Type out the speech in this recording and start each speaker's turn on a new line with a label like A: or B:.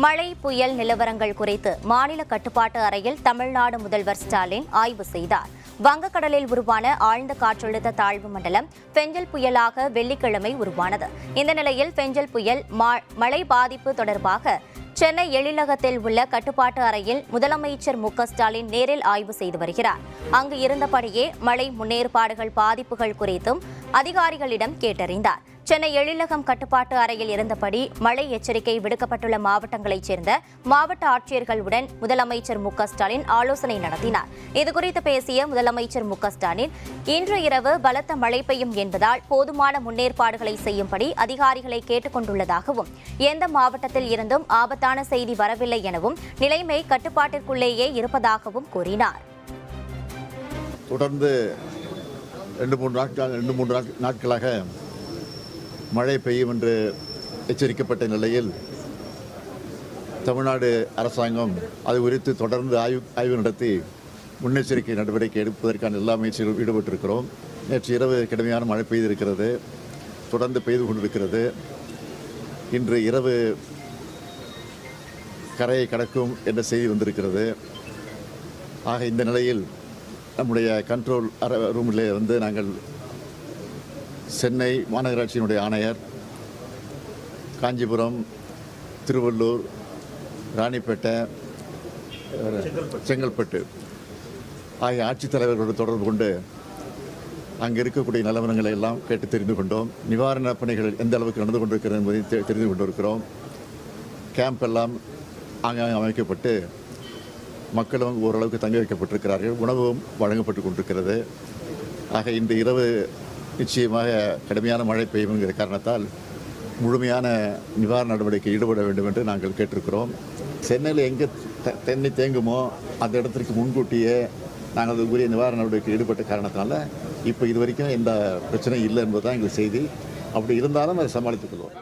A: மழை புயல் நிலவரங்கள் குறித்து மாநில கட்டுப்பாட்டு அறையில் தமிழ்நாடு முதல்வர் ஸ்டாலின் ஆய்வு செய்தார். வங்கக்கடலில் உருவான ஆழ்ந்த காற்றழுத்த தாழ்வு மண்டலம் பெஞ்சல் புயலாக வெள்ளிக்கிழமை உருவானது. இந்த நிலையில் பெஞ்சல் புயல் மழை பாதிப்பு தொடர்பாக சென்னை எழிலகத்தில் உள்ள கட்டுப்பாட்டு அறையில் முதலமைச்சர் மு க ஸ்டாலின் நேரில் ஆய்வு செய்து வருகிறார். அங்கு இருந்தபடியே மழை முன்னேற்பாடுகள் பாதிப்புகள் குறித்தும் அதிகாரிகளிடம் கேட்டறிந்தார். சென்னை எழிலகம் கட்டுப்பாட்டு அறையில் இருந்தபடி மழை எச்சரிக்கை விடுக்கப்பட்டுள்ள மாவட்டங்களைச் சேர்ந்த மாவட்ட ஆட்சியர்களுடன் முதலமைச்சர் மு க ஸ்டாலின் ஆலோசனை நடத்தினார். இதுகுறித்து பேசிய முதலமைச்சர் மு க ஸ்டாலின், இன்று இரவு பலத்த மழை பெய்யும் என்பதால் போதுமான முன்னேற்பாடுகளை செய்யும்படி அதிகாரிகளை கேட்டுக் கொண்டுள்ளதாகவும், எந்த மாவட்டத்தில் இருந்தும் ஆபத்தான செய்தி வரவில்லை எனவும் நிலைமை கட்டுப்பாட்டிற்குள்ளேயே இருப்பதாகவும் கூறினார்.
B: தொடர்ந்து 2-3 நாட்களாக மழை பெய்யும் என்று எச்சரிக்கப்பட்ட நிலையில் தமிழ்நாடு அரசாங்கம் அது குறித்து தொடர்ந்து ஆய்வு நடத்தி முன்னெச்சரிக்கை நடவடிக்கை எடுப்பதற்கான எல்லா முயற்சிகளும் ஈடுபட்டிருக்கிறோம். நேற்று இரவு கடுமையான மழை பெய்திருக்கிறது, தொடர்ந்து பெய்து கொண்டிருக்கிறது. இன்று இரவு கரையை கடக்கும் என்ற செய்தி வந்திருக்கிறது. ஆக இந்த நிலையில் நம்முடைய கண்ட்ரோல் ரூமிலே வந்து நாங்கள் சென்னை மாநகராட்சியினுடைய ஆணையர், காஞ்சிபுரம், திருவள்ளூர், ராணிப்பேட்டை, செங்கல்பட்டு ஆகிய ஆட்சித்தலைவர்களோடு தொடர்பு கொண்டு அங்கே இருக்கக்கூடிய நிலவரங்களை எல்லாம் கேட்டு தெரிந்து கொண்டோம். நிவாரணப் பணிகள் எந்த அளவுக்கு நடந்து கொண்டிருக்கிறது என்பதை தெரிந்து கொண்டிருக்கிறோம். கேம்ப் எல்லாம் ஆங்காங்கே அமைக்கப்பட்டு மக்களும் ஓரளவுக்கு தங்க வைக்கப்பட்டிருக்கிறார்கள். உணவும் வழங்கப்பட்டு கொண்டிருக்கிறது. ஆக இந்த இரவு நிச்சயமாக கடுமையான மழை பெய்யும் என்கிற காரணத்தால் முழுமையான நிவாரண நடவடிக்கை ஈடுபட வேண்டும் என்று நாங்கள் கேட்டிருக்கிறோம். சென்னையில் எங்கே தண்ணி தேங்குமோ அந்த இடத்திற்கு முன்கூட்டியே நாங்கள் உரிய நிவாரண நடவடிக்கை ஈடுபட்ட காரணத்தினால இப்போ இது வரைக்கும் எந்த பிரச்சனையும் இல்லை என்பதுதான் எங்கள் செய்தி. அப்படி இருந்தாலும் அதை சமாளித்துக் கொள்வோம்.